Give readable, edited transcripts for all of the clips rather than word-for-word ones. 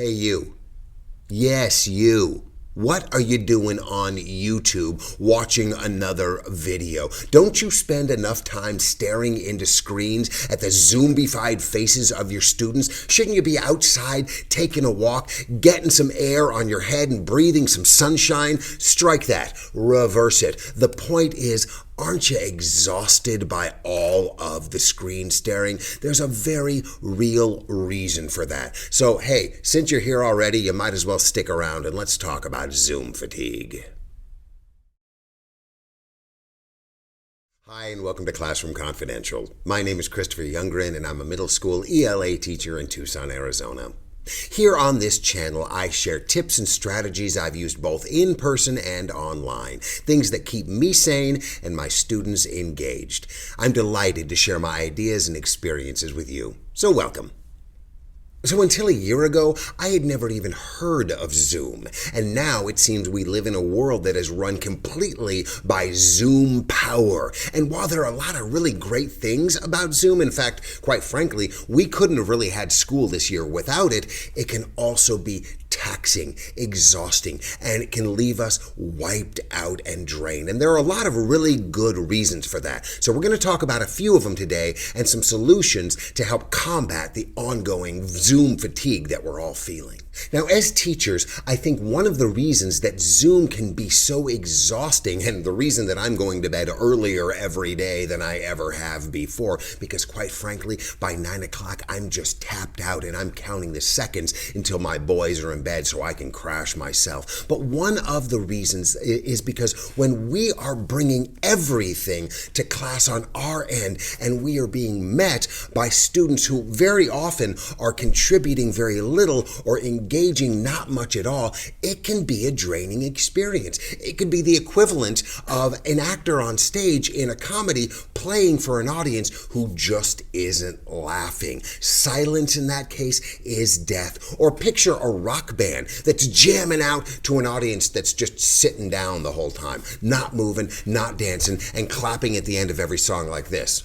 Hey you. Yes, you. What are you doing on YouTube watching another video? Don't you spend enough time staring into screens at the zombified faces of your students? Shouldn't you be outside taking a walk, getting some air on your head and breathing some sunshine? Strike that. Reverse it. The point is, aren't you exhausted by all of the screen staring? There's a very real reason for that. So, hey, since you're here already, you might as well stick around and let's talk about Zoom fatigue. Hi, and welcome to Classroom Confidential. My name is Christopher Youngren, and I'm a middle school ELA teacher in Tucson, Arizona. Here on this channel, I share tips and strategies I've used both in person and online, things that keep me sane and my students engaged. I'm delighted to share my ideas and experiences with you, so welcome. So until a year ago, I had never even heard of Zoom, and now it seems we live in a world that is run completely by Zoom power. And while there are a lot of really great things about Zoom, in fact, quite frankly, we couldn't have really had school this year without it, it can also be taxing, exhausting, and it can leave us wiped out and drained. And there are a lot of really good reasons for that. So we're going to talk about a few of them today and some solutions to help combat the ongoing Zoom fatigue that we're all feeling. Now, as teachers, I think one of the reasons that Zoom can be so exhausting, and the reason that I'm going to bed earlier every day than I ever have before, because quite frankly, by 9 o'clock, I'm just tapped out and I'm counting the seconds until my boys are in bed so I can crash myself. But one of the reasons is because when we are bringing everything to class on our end and we are being met by students who very often are contributing very little or engaging not much at all, it can be a draining experience. It could be the equivalent of an actor on stage in a comedy playing for an audience who just isn't laughing. Silence in that case is death. Or picture a rock band that's jamming out to an audience that's just sitting down the whole time, not moving, not dancing, and clapping at the end of every song like this.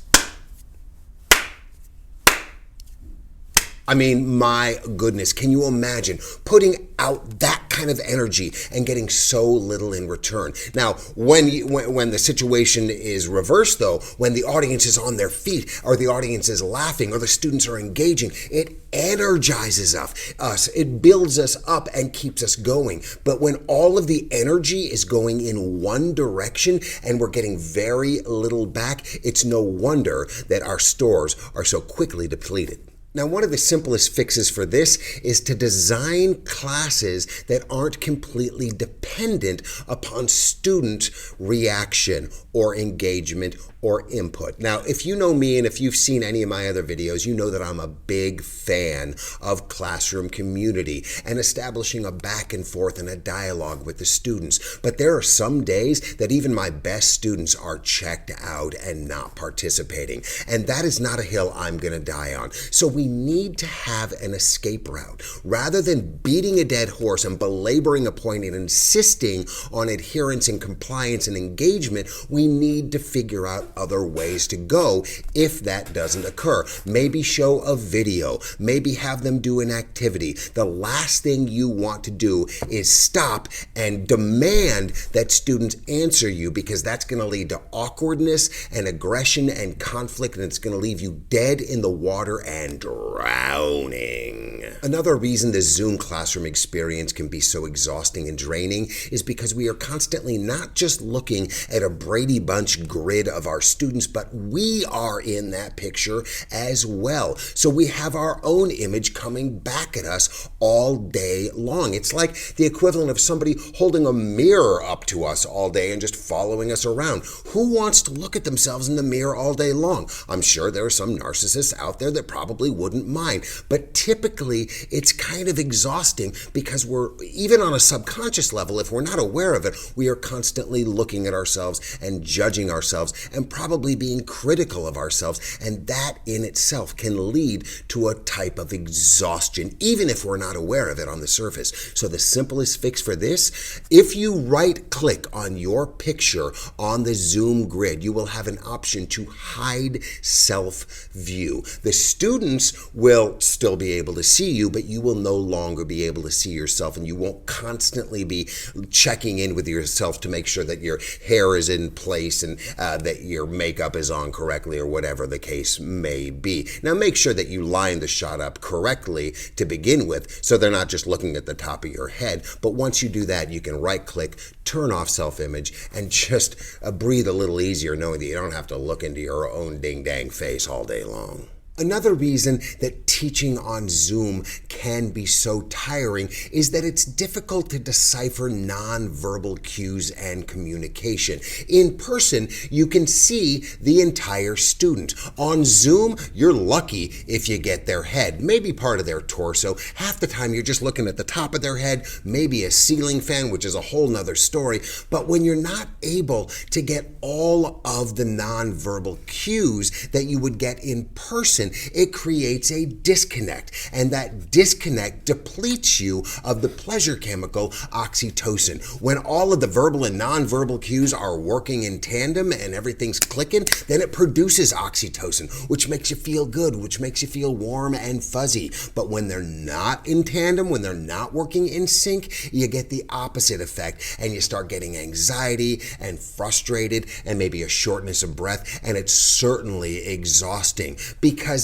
I mean, my goodness, can you imagine putting out that kind of energy and getting so little in return? Now, when the situation is reversed, though, when the audience is on their feet, or the audience is laughing, or the students are engaging, it energizes us. It builds us up and keeps us going. But when all of the energy is going in one direction and we're getting very little back, it's no wonder that our stores are so quickly depleted. Now, one of the simplest fixes for this is to design classes that aren't completely dependent upon student reaction or engagement or input. Now, if you know me and if you've seen any of my other videos, you know that I'm a big fan of classroom community and establishing a back and forth and a dialogue with the students. But there are some days that even my best students are checked out and not participating. And that is not a hill I'm going to die on. So we need to have an escape route. Rather than beating a dead horse and belaboring a point and insisting on adherence and compliance and engagement, we need to figure out other ways to go if that doesn't occur. Maybe show a video, maybe have them do an activity. The last thing you want to do is stop and demand that students answer you, because that's going to lead to awkwardness and aggression and conflict, and it's going to leave you dead in the water and drowning. Another reason the Zoom classroom experience can be so exhausting and draining is because we are constantly not just looking at a Brady Bunch grid of our students, but we are in that picture as well. So we have our own image coming back at us all day long. It's like the equivalent of somebody holding a mirror up to us all day and just following us around. Who wants to look at themselves in the mirror all day long? I'm sure there are some narcissists out there that probably wouldn't mind, but typically it's kind of exhausting because we're, even on a subconscious level, if we're not aware of it, we are constantly looking at ourselves and judging ourselves and probably being critical of ourselves, and that in itself can lead to a type of exhaustion, even if we're not aware of it on the surface. So the simplest fix for this, if you right-click on your picture on the Zoom grid, you will have an option to hide self-view. The students will still be able to see you, but you will no longer be able to see yourself, and you won't constantly be checking in with yourself to make sure that your hair is in place and that your makeup is on correctly or whatever the case may be. Now make sure that you line the shot up correctly to begin with so they're not just looking at the top of your head. But once you do that, you can right-click, turn off self-image, and just breathe a little easier knowing that you don't have to look into your own ding-dang face all day long. Another reason that teaching on Zoom can be so tiring is that it's difficult to decipher nonverbal cues and communication. In person, you can see the entire student. On Zoom, you're lucky if you get their head, maybe part of their torso. Half the time, you're just looking at the top of their head, maybe a ceiling fan, which is a whole nother story. But when you're not able to get all of the nonverbal cues that you would get in person, it creates a disconnect, and that disconnect depletes you of the pleasure chemical oxytocin. When all of the verbal and nonverbal cues are working in tandem and everything's clicking, then it produces oxytocin, which makes you feel good, which makes you feel warm and fuzzy. But when they're not in tandem, when they're not working in sync, you get the opposite effect, and you start getting anxiety and frustrated and maybe a shortness of breath, and it's certainly exhausting because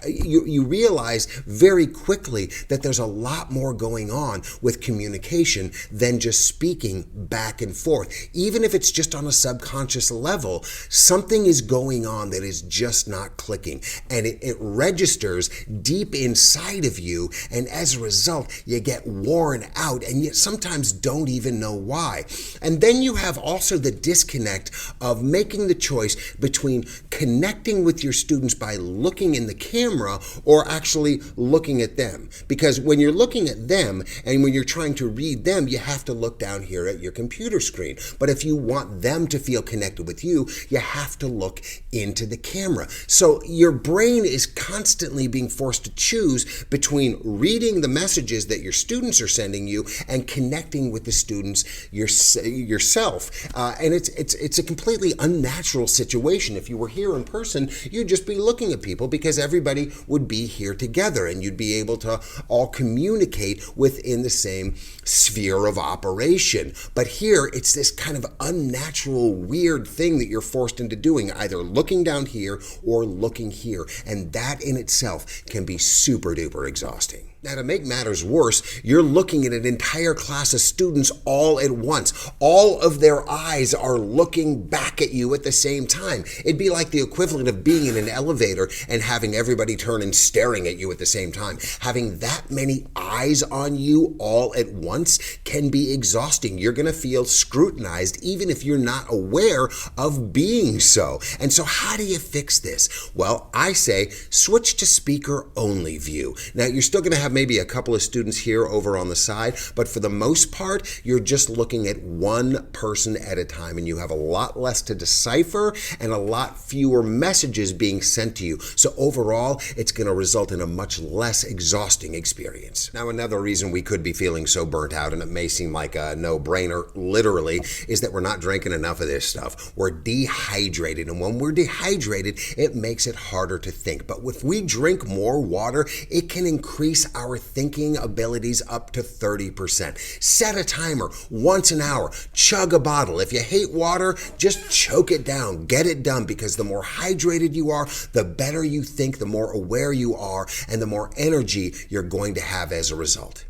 you realize very quickly that there's a lot more going on with communication than just speaking back and forth. Even if it's just on a subconscious level, something is going on that is just not clicking, and it registers deep inside of you, and as a result, you get worn out, and you sometimes don't even know why. And then you have also the disconnect of making the choice between connecting with your students by looking in the camera or actually looking at them. Because when you're looking at them and when you're trying to read them, you have to look down here at your computer screen. But if you want them to feel connected with you, you have to look into the camera. So your brain is constantly being forced to choose between reading the messages that your students are sending you and connecting with the students yourself. And it's a completely unnatural situation. If you were here in person, you'd just be looking at people because everybody would be here together and you'd be able to all communicate within the same sphere of operation. But here, it's this kind of unnatural, weird thing that you're forced into doing, either looking down here or looking here. And that in itself can be super duper exhausting. Now, to make matters worse, you're looking at an entire class of students all at once. All of their eyes are looking back at you at the same time. It'd be like the equivalent of being in an elevator and having everybody turn and staring at you at the same time. Having that many eyes on you all at once can be exhausting. You're going to feel scrutinized even if you're not aware of being so. And so how do you fix this? Well, I say switch to speaker only view. Now, you're still going to have maybe a couple of students here over on the side, but for the most part, you're just looking at one person at a time, and you have a lot less to decipher and a lot fewer messages being sent to you. So overall, it's going to result in a much less exhausting experience. Now, another reason we could be feeling so burnt out, and it may seem like a no-brainer, literally, is that we're not drinking enough of this stuff. We're dehydrated, and when we're dehydrated, it makes it harder to think. But if we drink more water, it can increase our thinking abilities up to 30%. Set a timer once an hour. Chug a bottle. If you hate water, just choke it down. Get it done, because the more hydrated you are, the better you think, the more aware you are, and the more energy you're going to have as a result.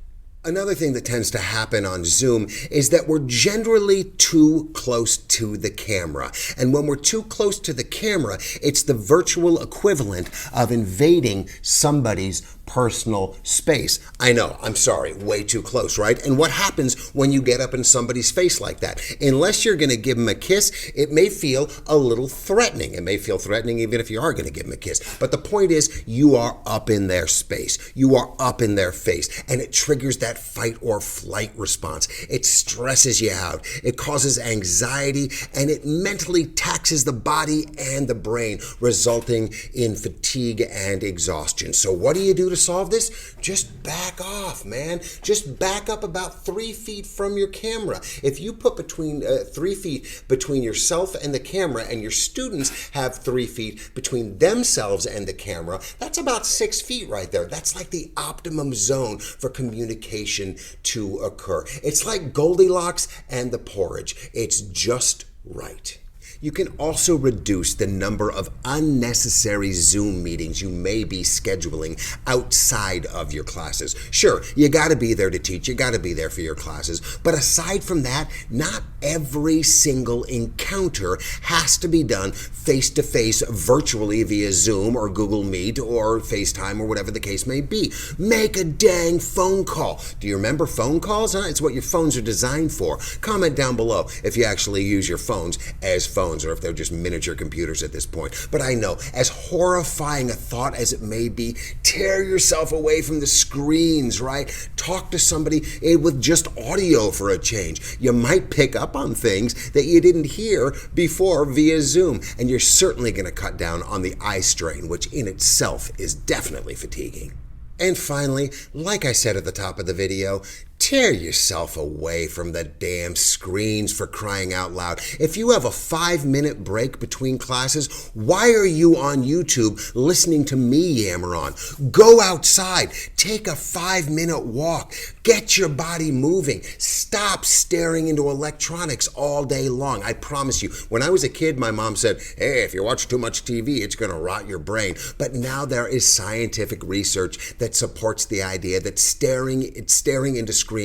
Another thing that tends to happen on Zoom is that we're generally too close to the camera. And when we're too close to the camera, it's the virtual equivalent of invading somebody's personal space. I know, I'm sorry, way too close, right? And what happens when you get up in somebody's face like that? Unless you're going to give them a kiss, it may feel a little threatening. It may feel threatening even if you are going to give them a kiss. But the point is, you are up in their space. You are up in their face. And it triggers that fight or flight response. It stresses you out. It causes anxiety, and it mentally taxes the body and the brain, resulting in fatigue and exhaustion. So what do you do to solve this? Just back off, man. Just back up about 3 feet from your camera. If you put 3 feet between yourself and the camera, and your students have 3 feet between themselves and the camera, that's about 6 feet right there. That's like the optimum zone for communication to occur. It's like Goldilocks and the porridge. It's just right. You can also reduce the number of unnecessary Zoom meetings you may be scheduling outside of your classes. Sure, you got to be there to teach, you got to be there for your classes, but aside from that, not every single encounter has to be done face-to-face virtually via Zoom or Google Meet or FaceTime or whatever the case may be. Make a dang phone call. Do you remember phone calls? It's what your phones are designed for. Comment down below if you actually use your phones as phones, or if they're just miniature computers at this point. But I know, as horrifying a thought as it may be, tear yourself away from the screens, right? Talk to somebody with just audio for a change. You might pick up on things that you didn't hear before via Zoom, and you're certainly going to cut down on the eye strain, which in itself is definitely fatiguing. And finally, like I said at the top of the video, tear yourself away from the damn screens, for crying out loud. If you have a 5-minute break between classes, why are you on YouTube listening to me yammer on? Go outside, take a 5-minute walk, get your body moving. Stop staring into electronics all day long. I promise you, when I was a kid, my mom said, hey, if you watch too much TV, it's going to rot your brain. But now there is scientific research that supports the idea that staring into screens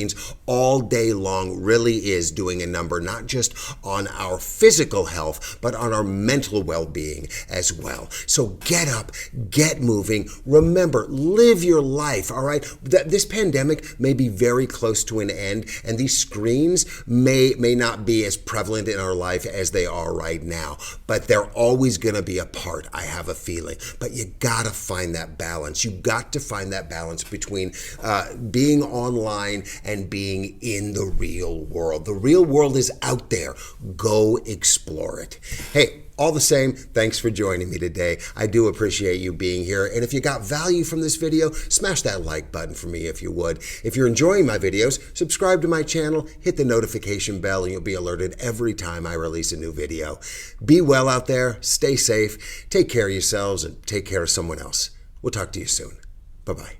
all day long really is doing a number, not just on our physical health, but on our mental well-being as well. So get up, get moving. Remember, live your life, all right? This pandemic may be very close to an end, and these screens may not be as prevalent in our life as they are right now, but they're always going to be a part, I have a feeling. But you got to find that balance. You got to find that balance between being online and being in the real world. The real world is out there. Go explore it. Hey, all the same, thanks for joining me today. I do appreciate you being here. And if you got value from this video, smash that like button for me if you would. If you're enjoying my videos, subscribe to my channel, hit the notification bell, and you'll be alerted every time I release a new video. Be well out there, stay safe, take care of yourselves, and take care of someone else. We'll talk to you soon. Bye-bye.